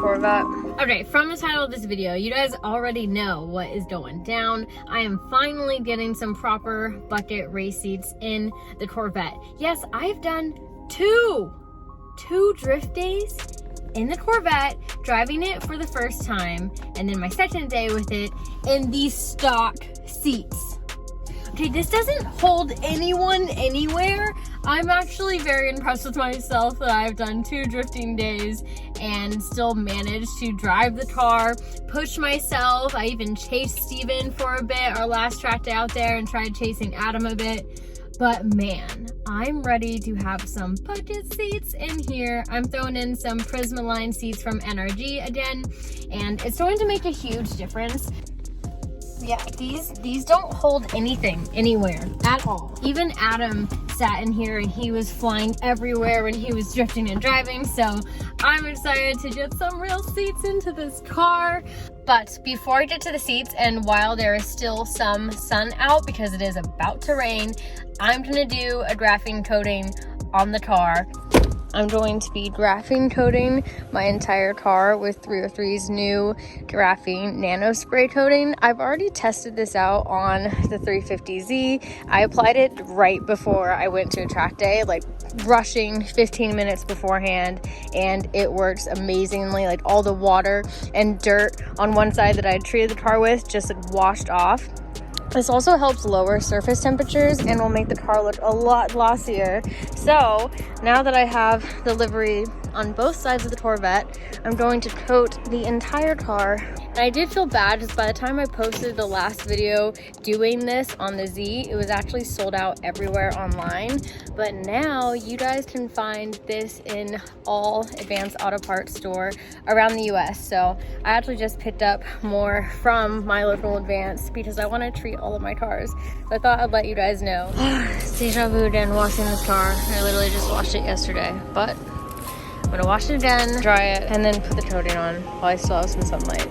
Corvette. Okay, from the title of this video, you guys already know what is going down. I am finally getting some proper bucket race seats in the Corvette. Yes, I've done two drift days in the Corvette, driving it for the first time, and then my second day with it in these stock seats. Okay, this doesn't hold anyone anywhere. I'm actually very impressed with myself that I've done 2 drifting days and still managed to drive the car, push myself. I even chased Steven for a bit our last track day out there and tried chasing Adam a bit. But man, I'm ready to have some bucket seats in here. I'm throwing in some Prisma line seats from NRG again, and it's going to make a huge difference. Yeah, these don't hold anything anywhere at all. Even Adam sat in here and he was flying everywhere when he was drifting and driving, so I'm excited to get some real seats into this car. But before I get to the seats, and while there is still some sun out because it is about to rain, I'm gonna do a graphene coating on the car. I'm going to be graphene coating my entire car with 303's new graphene nano spray coating. I've already tested this out on the 350Z. I applied it right before I went to a track day, like rushing 15 minutes beforehand, and it works amazingly. Like all the water and dirt on one side that I treated the car with just like washed off. This also helps lower surface temperatures and will make the car look a lot glossier. So now that I have the livery on both sides of the Corvette, I'm going to coat the entire car. And I did feel bad because by the time I posted the last video doing this on the Z, it was actually sold out everywhere online. But now you guys can find this in all Advanced Auto Parts store around the US. So I actually just picked up more from my local Advance because I want to treat all of my cars. So I thought I'd let you guys know. Deja vu again washing this car. I literally just washed it yesterday, but I'm gonna wash it again, dry it, and then put the coating on while I still have some sunlight.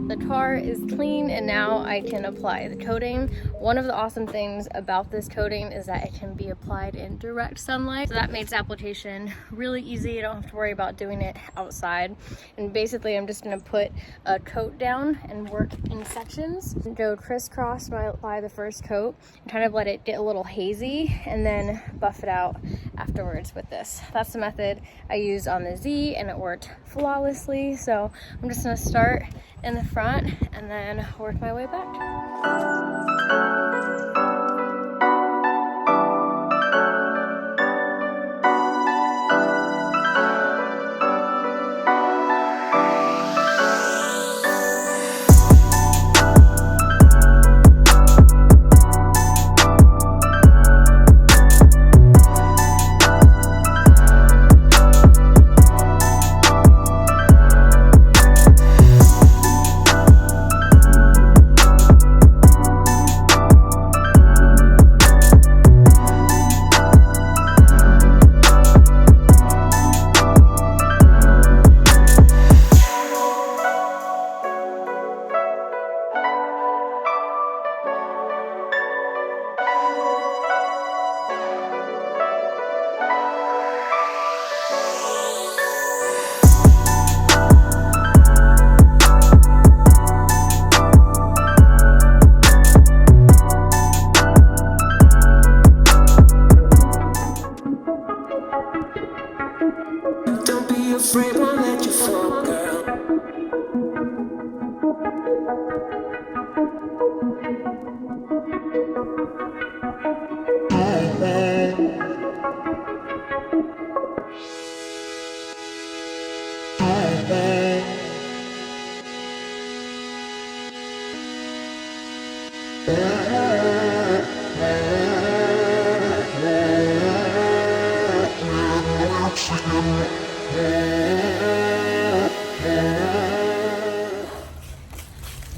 The car is clean and now I can apply the coating. One of the awesome things about this coating is that it can be applied in direct sunlight. So that makes application really easy. You don't have to worry about doing it outside. And basically I'm just gonna put a coat down and work in sections. Go crisscross when I apply the first coat and kind of let it get a little hazy and then buff it out afterwards with this. That's the method I used on the Z and it worked flawlessly. So I'm just gonna start in the front and then work my way back. afraid, won't let you fall, girl.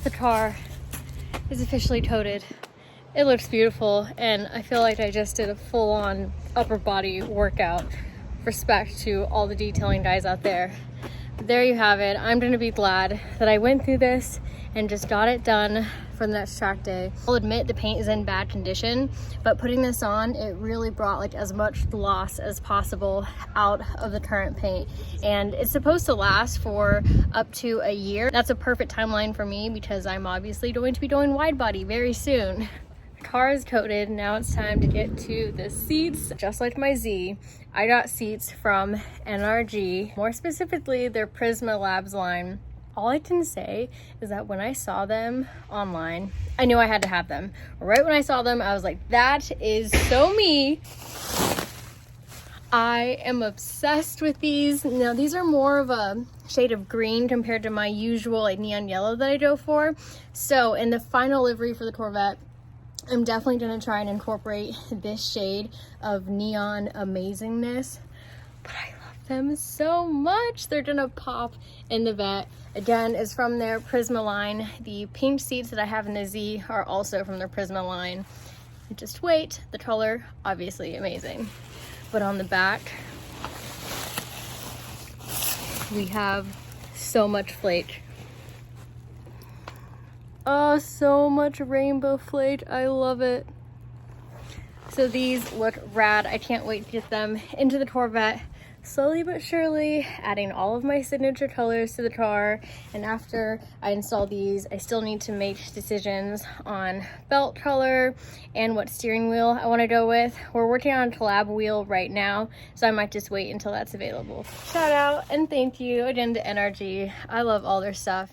The car is officially coated It looks beautiful, and I feel like I just did a full-on upper body workout. Respect to all the detailing guys out there. But there you have it. I'm gonna be glad that I went through this and just got it done for the next track day. I'll admit the paint is in bad condition, but putting this on, it really brought like as much gloss as possible out of the current paint. And it's supposed to last for up to a year. That's a perfect timeline for me because I'm obviously going to be doing wide body very soon. The car is coated. Now it's time to get to the seats. Just like my Z, I got seats from NRG, more specifically their Prisma Labs line. All I can say is that when I saw them online, I knew I had to have them. Right when I saw them, I was like, that is so me. I am obsessed with these. Now, these are more of a shade of green compared to my usual like neon yellow that I go for. So in the final livery for the Corvette, I'm definitely gonna try and incorporate this shade of neon amazingness. But I love them so much. They're gonna pop in the vet. Again, is from their Prisma line. The pink seats that I have in the Z are also from their Prisma line. And just wait, the color, obviously amazing. But on the back, we have so much flake. Oh, so much rainbow flake. I love it. So these look rad. I can't wait to get them into the Corvette. Slowly but surely adding all of my signature colors to the car. And after I install these, I still need to make decisions on belt color and what steering wheel I want to go with. We're working on a collab wheel right now, so I might just wait until that's available. Shout out and thank you again to NRG. I love all their stuff.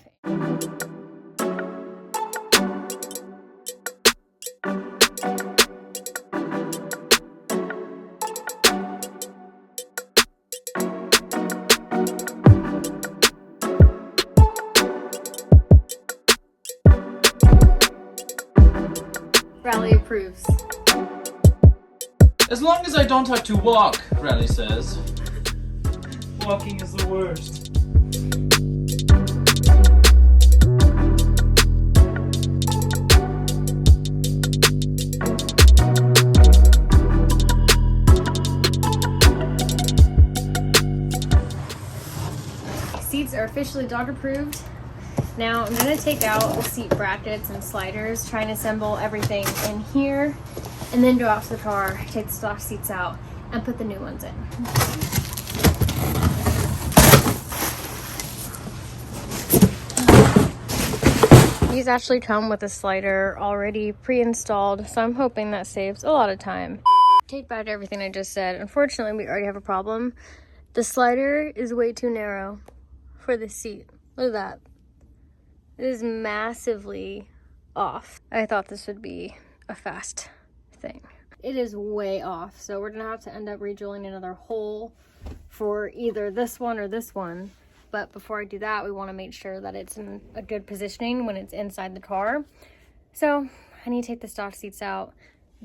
Rally approves. As long as I don't have to walk, Rally says. Walking is the worst. Seats are officially dog approved. Now I'm gonna take out the seat brackets and sliders, try and assemble everything in here, and then go out to the car, take the stock seats out, and put the new ones in. These actually come with a slider already pre-installed, so I'm hoping that saves a lot of time. Take back everything I just said. Unfortunately, we already have a problem. The slider is way too narrow for the seat. Look at that. It is massively off. I thought this would be a fast thing. It is way off, so we're gonna have to end up redrilling another hole for either this one or this one. But before I do that, we wanna make sure that it's in a good positioning when it's inside the car. So I need to take the stock seats out,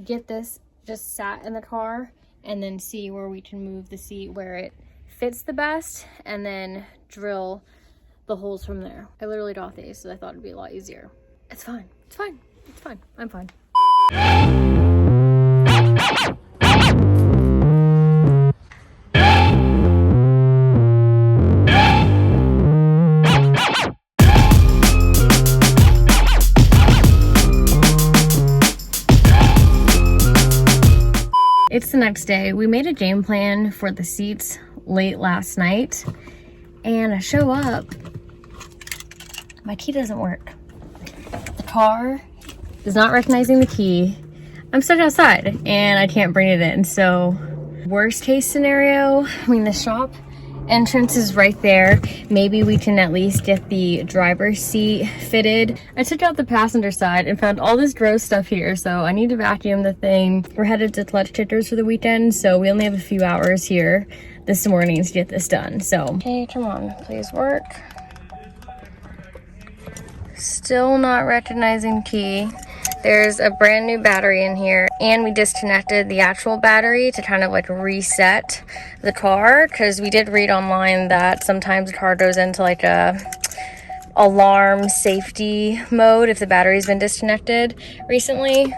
get this just sat in the car, and then see where we can move the seat where it fits the best, and then drill the holes from there. I literally got these, so I thought it'd be a lot easier. It's fine. It's fine. It's fine. I'm fine. It's the next day. We made a game plan for the seats late last night, and I show up. My key doesn't work. The car is not recognizing the key. I'm stuck outside and I can't bring it in. So worst case scenario, I mean, the shop entrance is right there. Maybe we can at least get the driver's seat fitted. I took out the passenger side and found all this gross stuff here, so I need to vacuum the thing. We're headed to Clutch Kickers for the weekend, so we only have a few hours here this morning to get this done. So, okay, come on, please work. Still not recognizing key. There's a brand new battery in here, and we disconnected the actual battery to kind of like reset the car, because we did read online that sometimes the car goes into like a alarm safety mode if the battery's been disconnected recently.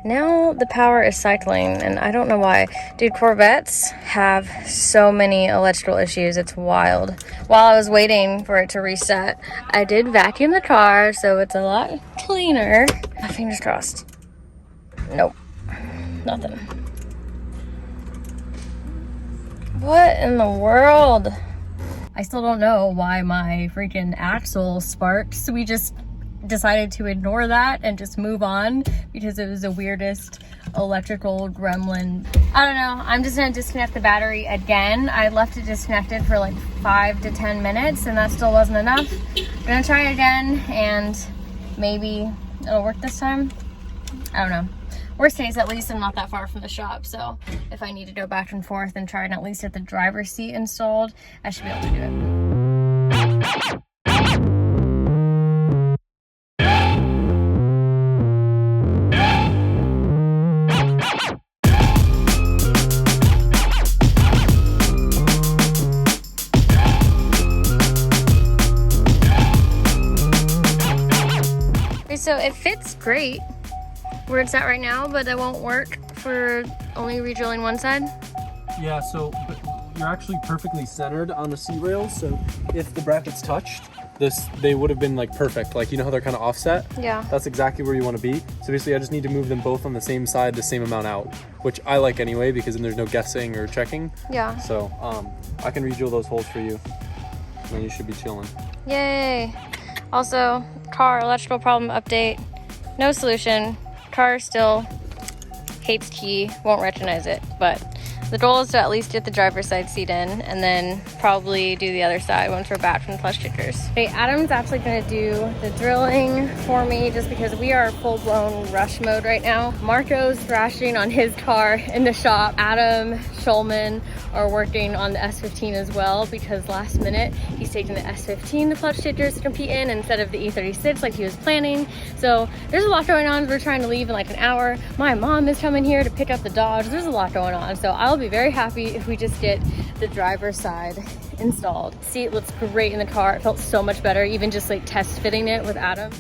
Now the power is cycling, and I don't know why. Dude, Corvettes have so many electrical issues. It's wild. While I was waiting for it to reset, I did vacuum the car, so it's a lot cleaner. Fingers crossed. Nope. Nothing. What in the world? I still don't know why my freaking axle sparks. We just decided to ignore that and just move on because it was the weirdest electrical gremlin. I don't know. I'm just gonna disconnect the battery again. I left it disconnected for like 5 to 10 minutes and that still wasn't enough. I'm gonna try it again and maybe it'll work this time. I don't know. Worst case, at least I'm not that far from the shop, so if I need to go back and forth and try and at least get the driver's seat installed, I should be able to do it. So it fits great where it's at right now, but it won't work for only re-drilling one side. Yeah, so but you're actually perfectly centered on the seat rails, so if the brackets touched, they would have been like perfect. Like, you know how they're kind of offset? Yeah. That's exactly where you want to be. So basically I just need to move them both on the same side, the same amount out, which I like anyway, because then there's no guessing or checking. Yeah. So I can re-drill those holes for you, and then you should be chilling. Yay. Also, car electrical problem update. No solution. Car still hates key, won't recognize it, but the goal is to at least get the driver's side seat in and then probably do the other side once we're back from the clutch kickers. Hey, Adam's actually gonna do the drilling for me just because we are full-blown rush mode right now. Marco's thrashing on his car in the shop. Adam, Schulman are working on the S15 as well because last minute he's taking the S15 to clutch kickers to compete in instead of the E36 like he was planning. So there's a lot going on. We're trying to leave in like an hour. My mom is coming here to pick up the Dodge. There's a lot going on. So I'll be very happy if we just get the driver's side installed. Seat looks great in the car. It felt so much better, even just like test fitting it with Adam.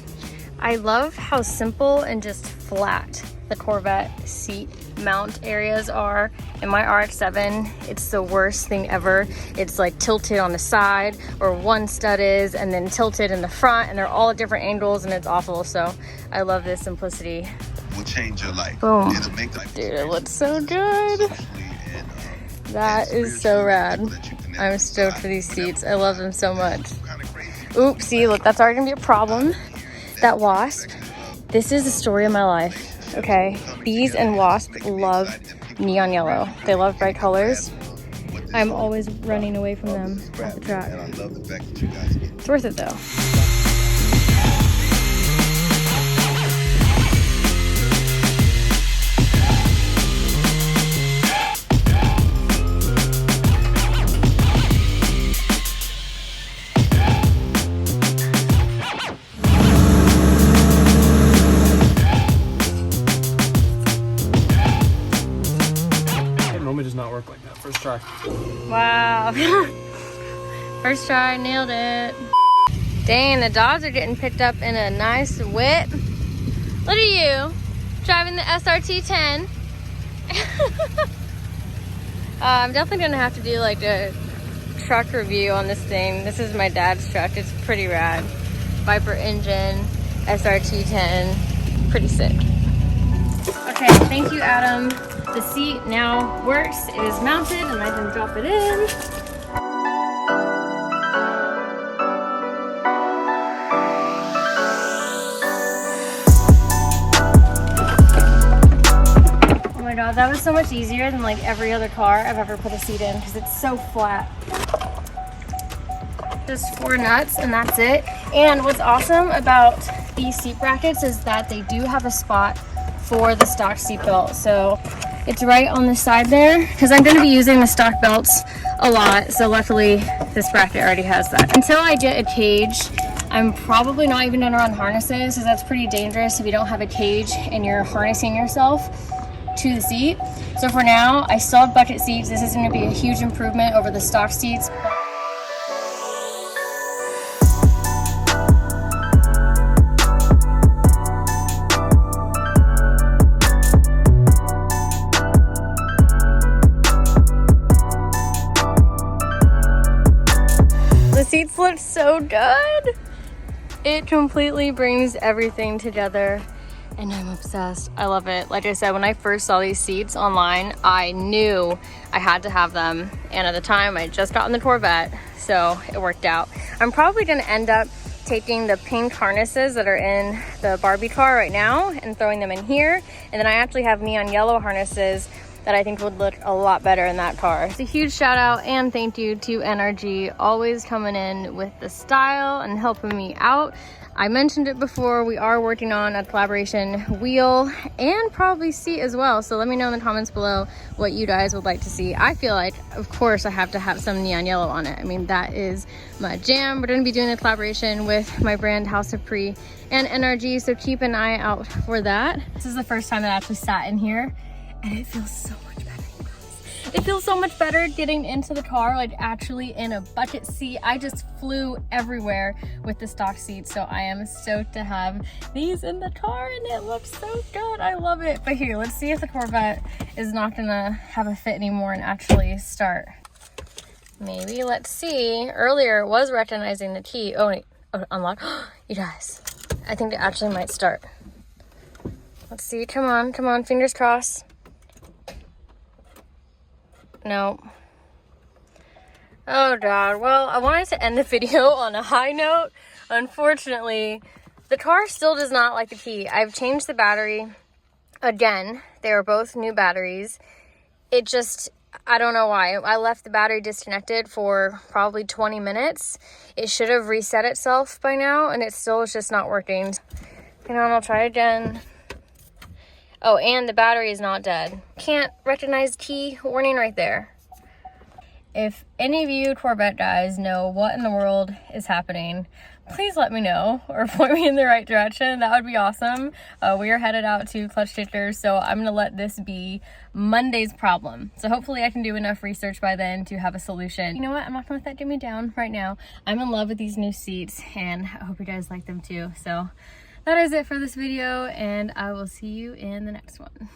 I love how simple and just flat the Corvette seat mount areas are. In my RX-7, it's the worst thing ever. It's like tilted on the side, or one stud is, and then tilted in the front, and they're all at different angles, and it's awful. So I love this simplicity. Will change your life. Boom. It'll make life. Dude, it looks so good. That is so rad. I'm stoked for these seats. I love them so much. Oops, see, look, that's already gonna be a problem. That wasp, this is the story of my life, okay? Bees and wasps love neon yellow. They love bright colors. I'm always running away from them at the track. It's worth it though. Not work like that. First try. Wow. First try, nailed it. Dang, the dogs are getting picked up in a nice whip. Look at you, driving the SRT 10. I'm definitely gonna have to do like a truck review on this thing. This is my dad's truck. It's pretty rad. Viper engine, SRT 10, pretty sick. Okay, thank you, Adam. The seat now works. It is mounted and I can drop it in. Oh my god, that was so much easier than like every other car I've ever put a seat in because it's so flat. Just 4 nuts and that's it. And what's awesome about these seat brackets is that they do have a spot for the stock seat belt. So it's right on the side there because I'm going to be using the stock belts a lot. So luckily this bracket already has that. Until I get a cage, I'm probably not even going to run harnesses because that's pretty dangerous if you don't have a cage and you're harnessing yourself to the seat. So for now, I still have bucket seats. This is going to be a huge improvement over the stock seats. the seats look so good. It completely brings everything together and I'm obsessed. I love it. Like I said, when I first saw these seats online, I knew I had to have them. And at the time, I had just gotten the Corvette, so it worked out. I'm probably gonna end up taking the pink harnesses that are in the Barbie car right now and throwing them in here. And then I actually have neon yellow harnesses that I think would look a lot better in that car. It's a huge shout out and thank you to NRG, always coming in with the style and helping me out. I mentioned it before, we are working on a collaboration wheel and probably seat as well. So let me know in the comments below what you guys would like to see. I feel like, of course, I have to have some neon yellow on it. I mean, that is my jam. We're gonna be doing a collaboration with my brand House of Pre and NRG, so keep an eye out for that. This is the first time that I actually sat in here and it feels so much better. It feels so much better getting into the car, like actually in a bucket seat. I just flew everywhere with the stock seats, so I am stoked to have these in the car and it looks so good. I love it. But here, let's see if the Corvette is not gonna have a fit anymore and actually start. Maybe, let's see. Earlier it was recognizing the key. Oh, wait, oh, unlock. You guys, I think it actually might start. Let's see, come on, fingers crossed. No. Oh God. Well, I wanted to end the video on a high note. Unfortunately, the car still does not like the key. I've changed the battery again. They are both new batteries. It just, I don't know why. I left the battery disconnected for probably 20 minutes. It should have reset itself by now and it still is just not working. Hang on, I'll try again. Oh, and the battery is not dead. Can't recognize key, warning right there. If any of you Corvette guys know what in the world is happening, please let me know or point me in the right direction. That would be awesome. We are headed out to Clutch Tickers, so I'm gonna let this be Monday's problem. So hopefully I can do enough research by then to have a solution. You know what? I'm not gonna let that get me down right now. I'm in love with these new seats and I hope you guys like them too. So that is it for this video and I will see you in the next one.